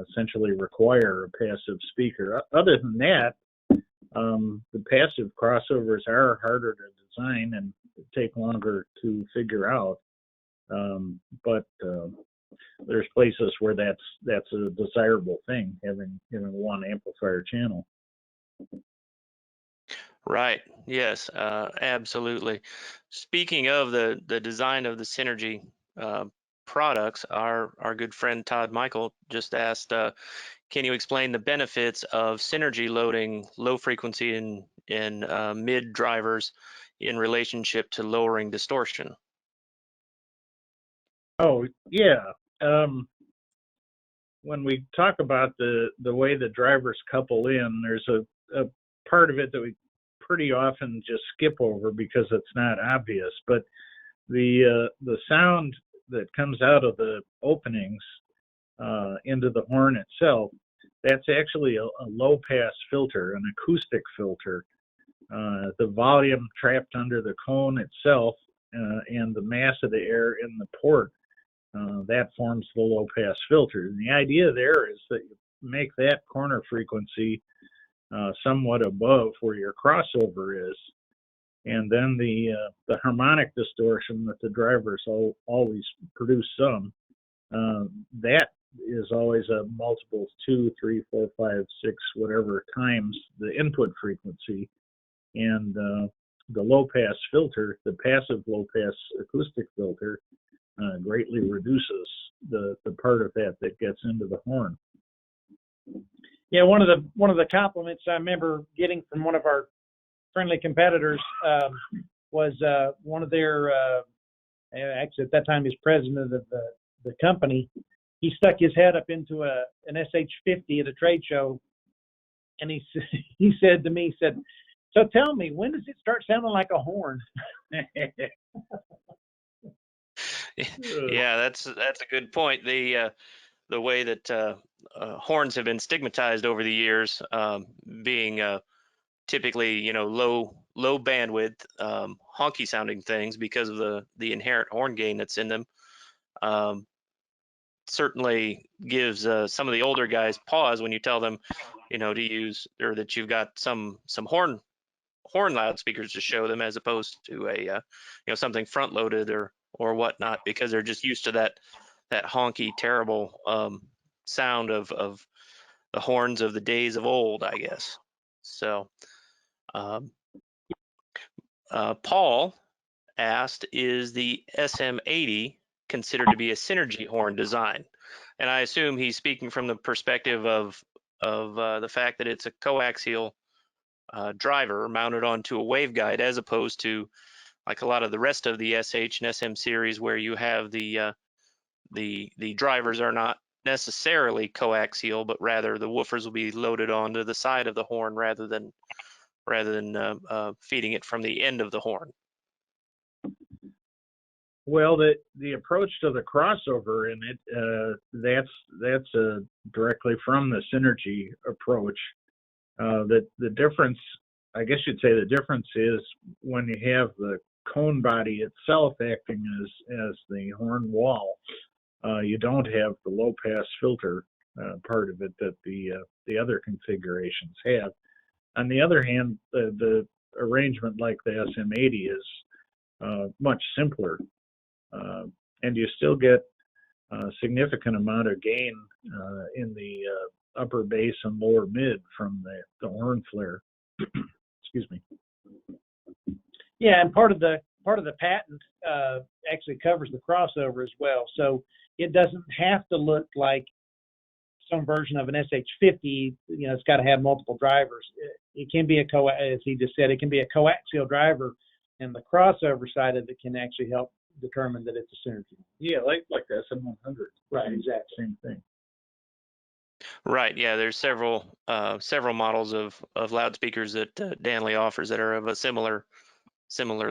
essentially require a passive speaker. Other than that, the passive crossovers are harder to design and take longer to figure out. But there's places where that's a desirable thing, having one amplifier channel. Right. Yes. Absolutely. Speaking of the design of the Synergy products, our good friend Todd Michael just asked, can you explain the benefits of Synergy loading low frequency in mid drivers in relationship to lowering distortion? Oh, yeah. When we talk about the way the drivers couple in, there's a part of it that we pretty often just skip over because it's not obvious. But the sound that comes out of the openings into the horn itself, that's actually a low pass filter, an acoustic filter. The volume trapped under the cone itself and the mass of the air in the port, that forms the low pass filter. And the idea there is that you make that corner frequency somewhat above where your crossover is. And then the harmonic distortion that the drivers always produce some, that is always a multiple 2, 3, 4, 5, 6, whatever times the input frequency. And the low-pass filter, the passive low-pass acoustic filter, greatly reduces the part of that gets into the horn. Yeah, one of the compliments I remember getting from one of our friendly competitors was one of their actually at that time he's president of the company. He stuck his head up into an SH50 at a trade show, and he said to me, "So tell me, when does it start sounding like a horn?" Yeah, that's a good point. The way that horns have been stigmatized over the years, being typically low bandwidth, honky sounding things because of the inherent horn gain that's in them. Certainly gives some of the older guys pause when you tell them, to use, or that you've got some horn loudspeakers to show them, as opposed to a something front loaded or whatnot, because they're just used to that honky terrible sound of the horns of the days of old, I guess. So Paul asked, is the SM80 considered to be a synergy horn design? And I assume he's speaking from the perspective of the fact that it's a coaxial driver mounted onto a waveguide, as opposed to like a lot of the rest of the SH and SM series, where you have the drivers are not necessarily coaxial, but rather the woofers will be loaded onto the side of the horn rather than feeding it from the end of the horn. Well, the approach to the crossover in it, that's directly from the synergy approach. The difference, I guess you'd say, the difference is when you have the cone body itself acting as the horn wall, you don't have the low pass filter part of it that the other configurations have. On the other hand, the arrangement like the SM80 is much simpler. And you still get a significant amount of gain in the upper bass and lower mid from the horn flare. Excuse me. Yeah, and part of the patent actually covers the crossover as well. So it doesn't have to look like some version of an SH50. It's got to have multiple drivers. It can be as he just said, it can be a coaxial driver, and the crossover side of it can actually help determine that it's a synergy. Yeah, like the SM100. Right, exactly. Same thing. Right. Yeah, there's several models of loudspeakers that Danley offers that are of a similar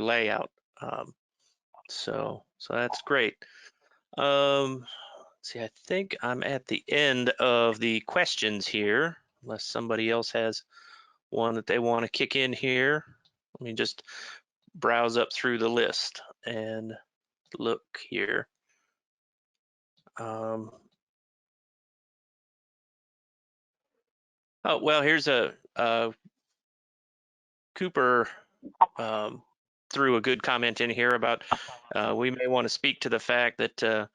layout. So that's great. Let's see, I think I'm at the end of the questions here, unless somebody else has one that they want to kick in here. Let me just browse up through the list and look here. Oh, well, here's a Cooper threw a good comment in here about we may want to speak to the fact that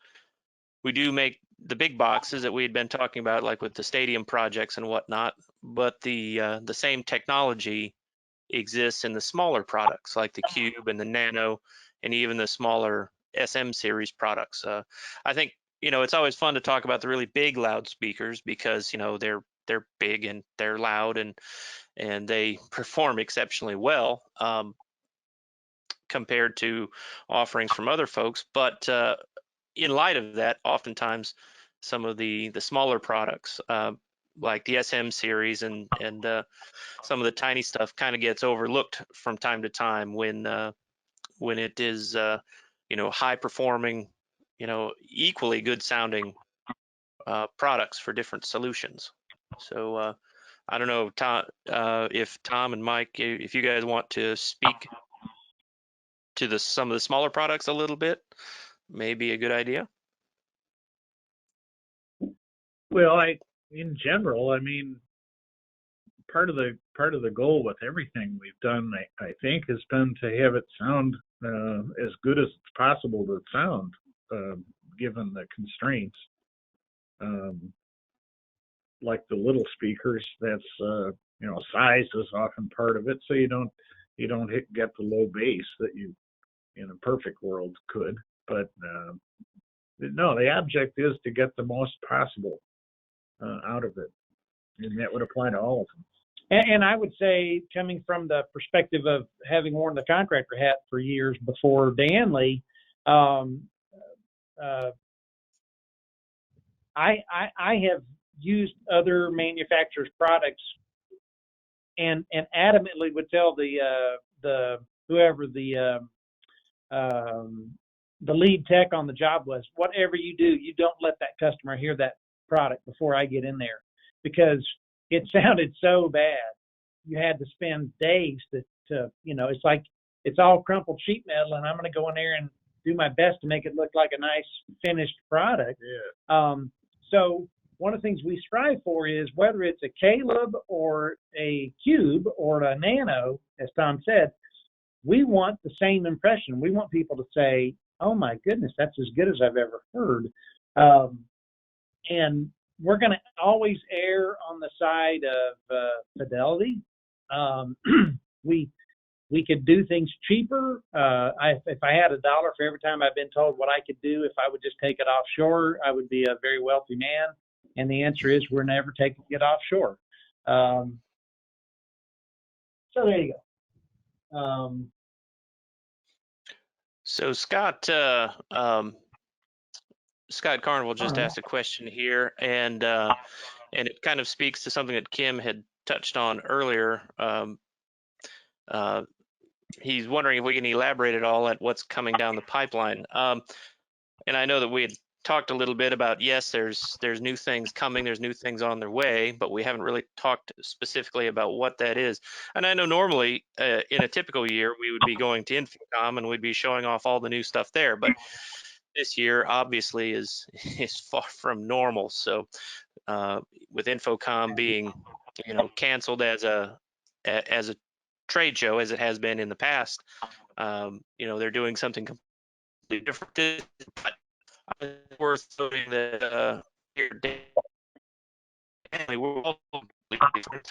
we do make the big boxes that we had been talking about, like with the stadium projects and whatnot, but the same technology exists in the smaller products like the Cube and the Nano and even the smaller SM series products. I think it's always fun to talk about the really big loudspeakers because they're big and they're loud and they perform exceptionally well compared to offerings from other folks. But in light of that, oftentimes some of the smaller products like the SM series and some of the tiny stuff kind of gets overlooked from time to time when it is high performing, equally good sounding products for different solutions. So I don't know, Tom, if Tom and Mike, if you guys want to speak to some of the smaller products a little bit, maybe a good idea. Well, in general, I mean, part of the goal with everything we've done, I think, has been to have it sound as good as it's possible to sound, given the constraints. Like the little speakers, that's size is often part of it, so you don't get the low bass that you in a perfect world could. But no, the object is to get the most possible out of it, and that would apply to all of them. And I would say, coming from the perspective of having worn the contractor hat for years before Danley, I have used other manufacturers' products and adamantly would tell whoever the lead tech on the job was, whatever you do, you don't let that customer hear that product before I get in there, because it sounded so bad. You had to spend days to it's like it's all crumpled sheet metal, and I'm going to go in there and do my best to make it look like a nice finished product. Yeah. So one of the things we strive for is, whether it's a Caleb or a Cube or a Nano, as Tom said, we want the same impression. We want people to say, oh my goodness, that's as good as I've ever heard. And we're going to always err on the side of fidelity. We could do things cheaper. If I had $1 for every time I've been told what I could do, if I would just take it offshore, I would be a very wealthy man. And the answer is, we're never taking it offshore. So there you go. So Scott Carnival just asked a question here, and it kind of speaks to something that Kim had touched on earlier. He's wondering if we can elaborate at all at what's coming down the pipeline. And I know that we had talked a little bit about, yes, there's new things coming, there's new things on their way, but we haven't really talked specifically about what that is. And I know normally in a typical year, we would be going to Infocom and we'd be showing off all the new stuff there. But this year obviously is far from normal. So with Infocom being, canceled as a trade show, as it has been in the past, they're doing something completely different. But it's worth noting that here, Danley, we're all different.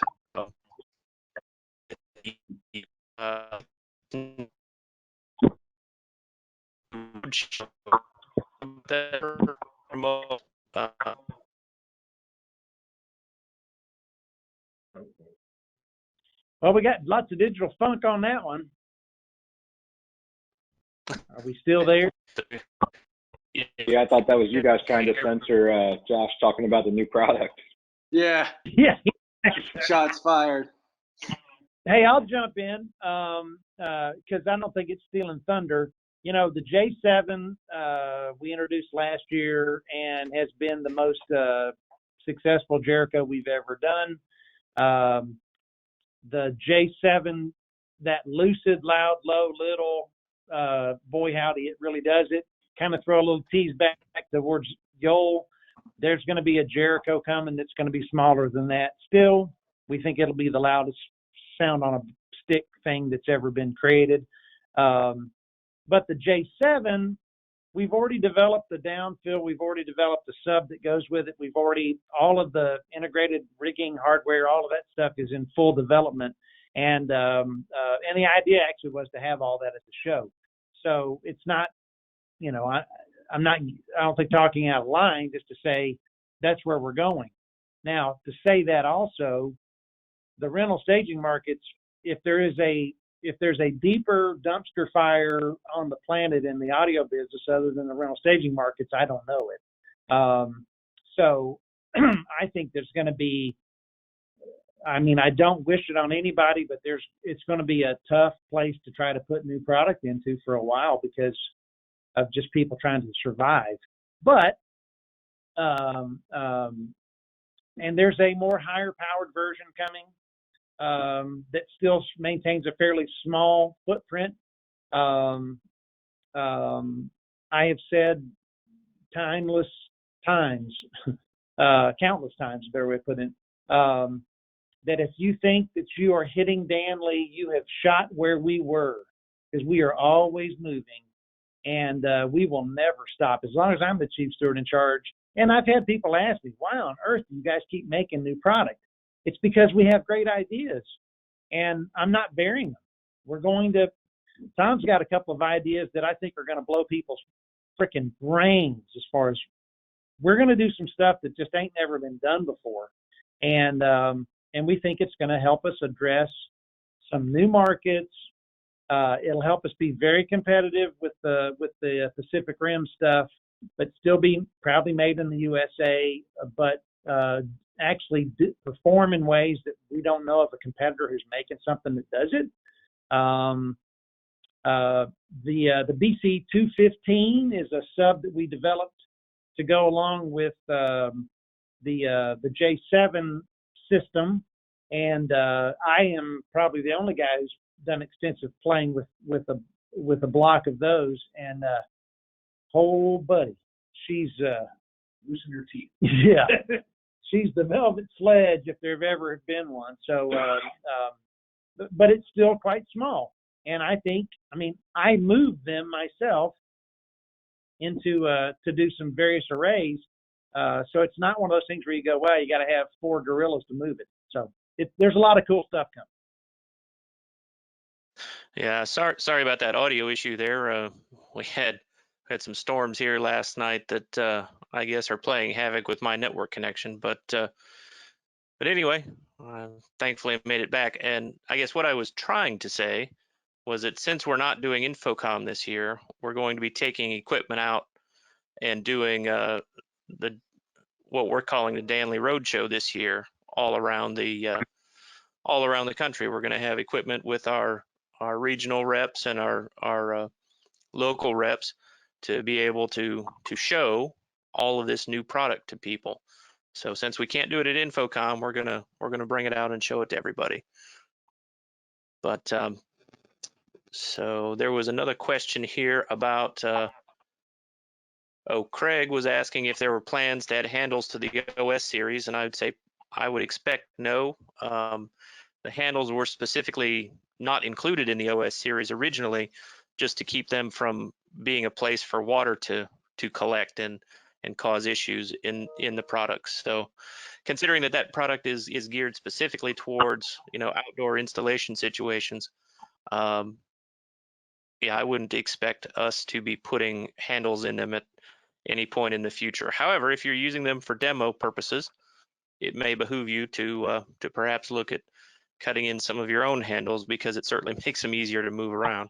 Well, we got lots of digital funk on that one. Are we still there? Yeah, I thought that was you guys trying to censor Josh talking about the new product. Yeah. Yeah. Shots fired. Hey, I'll jump in because I don't think it's stealing thunder. The J7 we introduced last year and has been the most successful Jericho we've ever done. The J7, that Lucid, loud, low, little, boy howdy, it really does it. Kind of throw a little tease back towards Joel. There's going to be a Jericho coming that's going to be smaller than that. Still, we think it'll be the loudest sound on a stick thing that's ever been created. But the J7, we've already developed the downfill. We've already developed the sub that goes with it. We've already, all of the integrated rigging hardware, all of that stuff is in full development. And the idea actually was to have all that at the show. So it's not, I don't think talking out of line, just to say that's where we're going. Now, to say that also, the rental staging markets, if there's a deeper dumpster fire on the planet in the audio business other than the rental staging markets, I don't know it. So I think there's going to be, I don't wish it on anybody, but it's going to be a tough place to try to put new product into for a while because of just people trying to survive. But, and there's a more higher powered version coming that still maintains a fairly small footprint. I have said countless times, better way of putting it, that if you think that you are hitting Danley, you have shot where we were, because we are always moving, and we will never stop as long as I'm the chief steward in charge. And I've had people ask me, why on earth do you guys keep making new product? It's because we have great ideas, and I'm not burying them. We're going to, Tom's got a couple of ideas that I think are going to blow people's freaking brains, as far as we're going to do some stuff that just ain't never been done before. And we think it's going to help us address some new markets. It'll help us be very competitive with the Pacific Rim stuff, but still be proudly made in the USA, but actually perform in ways that we don't know of a competitor who's making something that does it. The BC418 is a sub that we developed to go along with the J7 system, and I am probably the only guy who's done extensive playing with a block of those. And whole buddy, she's Loosen your teeth. yeah, she's the velvet sledge if there ever been one. So, but it's still quite small, and I mean, I moved them myself into to do some various arrays. So it's not one of those things where you go, well, you got to have 4 gorillas to move it. So there's a lot of cool stuff coming. Yeah, sorry about that audio issue there. We had some storms here last night that I guess are playing havoc with my network connection. But anyway, thankfully I made it back. And I guess what I was trying to say was that since we're not doing Infocom this year, we're going to be taking equipment out and doing what we're calling the Danley Roadshow this year, all around the country. We're going to have equipment with our regional reps and our local reps to be able to show all of this new product to people. So since we can't do it at Infocom, we're gonna bring it out and show it to everybody. But so there was another question here about Craig was asking if there were plans to add handles to the OS series, and I would say I would expect no. The handles were specifically not included in the OS series originally, just to keep them from being a place for water to collect and cause issues in the products. So considering that product is geared specifically towards outdoor installation situations, yeah, I wouldn't expect us to be putting handles in them at any point in the future. However, if you're using them for demo purposes, it may behoove you to perhaps look at cutting in some of your own handles, because it certainly makes them easier to move around.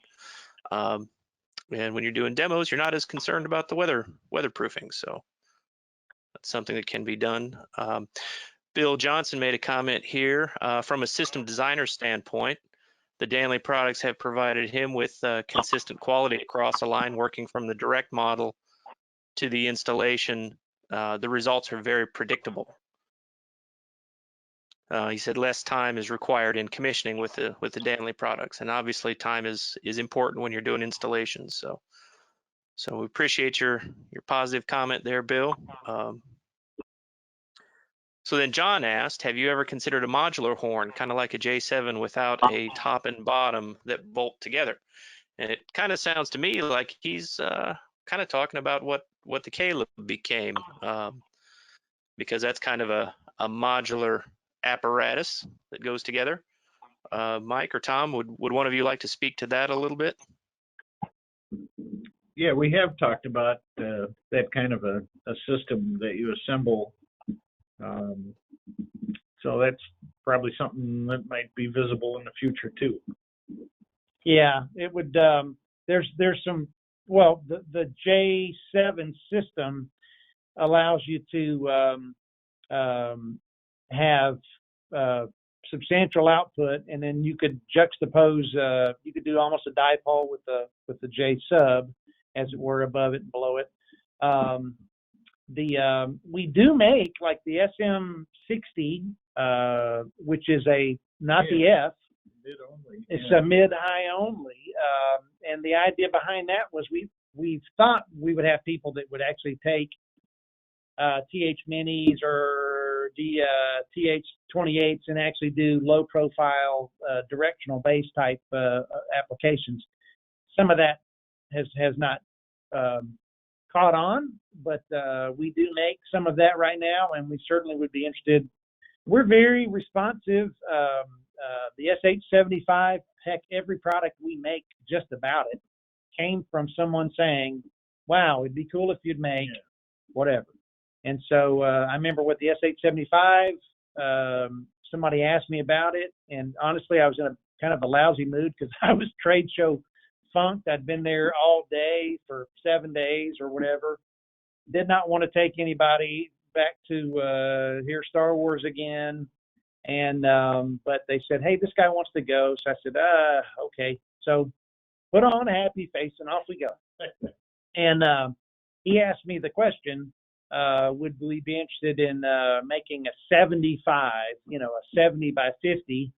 And when you're doing demos, you're not as concerned about the weatherproofing. So that's something that can be done. Bill Johnson made a comment here. From a system designer standpoint, the Danley products have provided him with consistent quality across the line, working from the direct model to the installation. The results are very predictable. He said less time is required in commissioning with the Danley products, and obviously time is important when you're doing installations. So we appreciate your positive comment there, Bill. So then John asked, have you ever considered a modular horn, kind of like a J7 without a top and bottom that bolt together? And it kind of sounds to me like he's kind of talking about what the Caleb became, because that's kind of a modular apparatus that goes together. Mike or Tom, would one of you like to speak to that a little bit? Yeah, we have talked about that kind of a system that you assemble. So that's probably something that might be visible in the future too. Yeah, it would. There's some. Well, the J7 system allows you to have substantial output, and then you could juxtapose. You could do almost a dipole with the J sub, as it were, above it and below it. We do make like the SM60, which is not the F. Mid only. It's a mid-high only, and the idea behind that was we thought we would have people that would actually take TH minis or the TH28s and actually do low profile directional bass type applications. Some of that has not caught on, but we do make some of that right now, and we certainly would be interested. We're very responsive. The SH75, heck, every product we make, just about it, came from someone saying, wow, it'd be cool if you'd make whatever. And so I remember with the SH75, somebody asked me about it, and honestly, I was in a kind of a lousy mood because I was trade show funked. I'd been there all day for 7 days or whatever. Did not want to take anybody back to hear Star Wars again. And but they said, hey, this guy wants to go. So I said, okay. So put on a happy face and off we go. And he asked me the question, would we be interested in making a 75, a 70 by 50?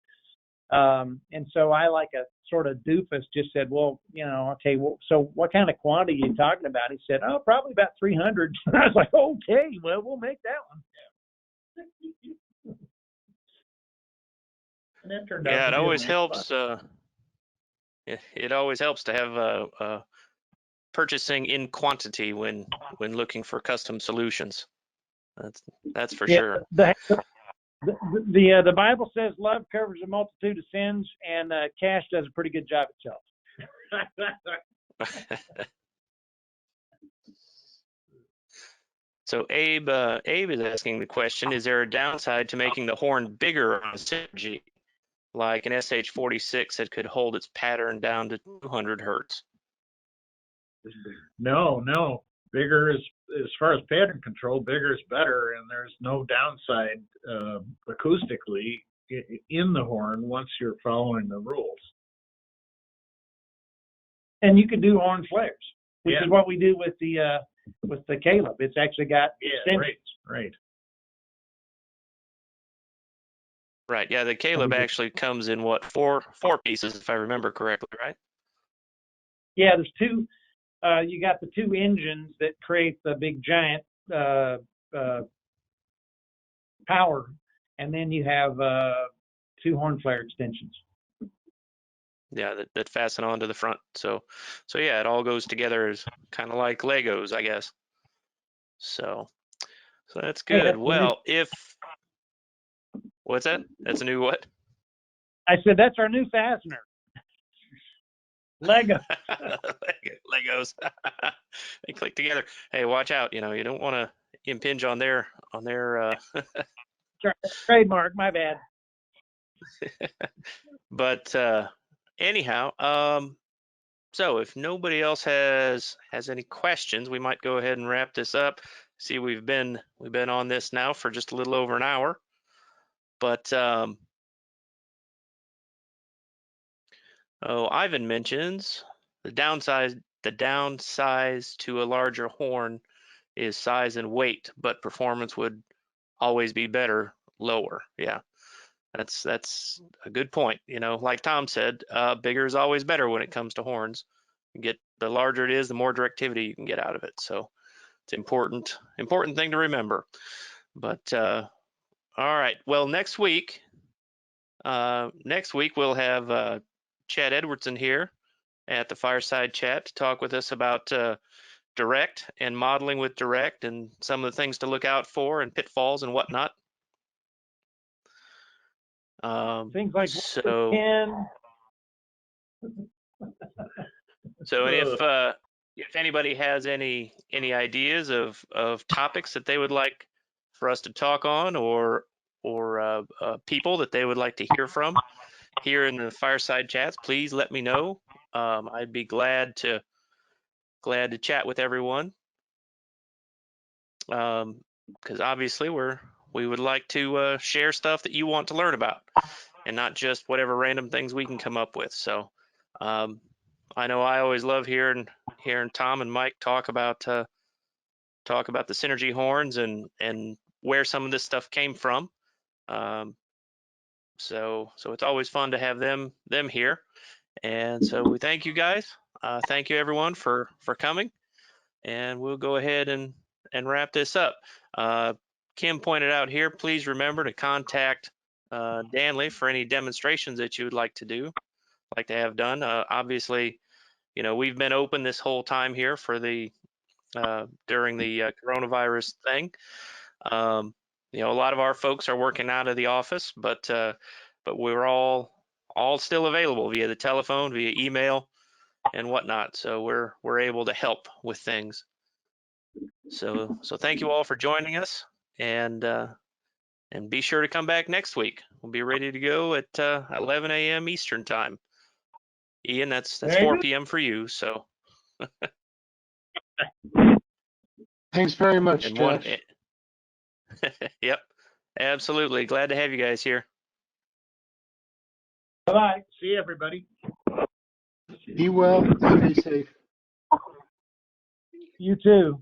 And so I, like a sort of doofus, just said, well, okay, well, so what kind of quantity are you talking about? He said, oh, probably about 300. I was like, okay, well, we'll make that one. And that turned out Yeah, to it be a always nice helps. spot. It always helps to have purchasing in quantity when looking for custom solutions. That's for sure. The Bible says love covers a multitude of sins, and cash does a pretty good job itself. So Abe is asking the question: is there a downside to making the horn bigger on a Synergy, like an SH46 that could hold its pattern down to 200 hertz? No. Bigger is, as far as pattern control, bigger is better, and there's no downside acoustically in the horn once you're following the rules. And you can do horn flares, which Yeah. is what we do with the Caleb. It's actually got extensions. Right. Right. Yeah, the Caleb actually comes in what, four pieces, if I remember correctly, right? Yeah, there's two. You got the two engines that create the big giant power, and then you have two horn flare extensions. Yeah, that fasten onto the front. So yeah, it all goes together as kind of like Legos, I guess. So that's good. Hey, Well, what's that? That's a new what? I said that's our new fastener. Lego. Legos. They click together. Hey, watch out. You don't want to impinge on their Trademark, my bad. But anyhow, so if nobody else has any questions, we might go ahead and wrap this up. See, we've been on this now for just a little over an hour. But Ivan mentions the downside to a larger horn is size and weight, but performance would always be better lower. Yeah, that's a good point. Like Tom said, bigger is always better when it comes to horns. The larger it is, the more directivity you can get out of it. So it's important thing to remember. But all right, well, next week we'll have Chad Edwardson here at the Fireside Chat to talk with us about direct and modeling with direct and some of the things to look out for and pitfalls and whatnot. Things like so if anybody has any ideas of topics that they would like for us to talk on, or people that they would like to hear from here in the Fireside Chats, please let me know. I'd be glad to chat with everyone, because obviously we would like to share stuff that you want to learn about, and not just whatever random things we can come up with. So I know I always love hearing Tom and Mike talk about the Synergy horns and where some of this stuff came from. So it's always fun to have them here. And so we thank you guys. Thank you everyone for coming. And we'll go ahead and wrap this up. Kim pointed out here, please remember to contact Danley for any demonstrations that you would like to do, like to have done. Obviously, you know, we've been open this whole time here for the during the coronavirus thing. You know, a lot of our folks are working out of the office, but we're all still available via the telephone, via email, and whatnot. So we're able to help with things. So thank you all for joining us, and be sure to come back next week. We'll be ready to go at 11 a.m. Eastern time. Ian, that's 4 p.m. for you. So. Thanks very much, And Josh. Yep, absolutely. Glad to have you guys here. Bye-bye. See you, everybody. Be well, stay safe. You too.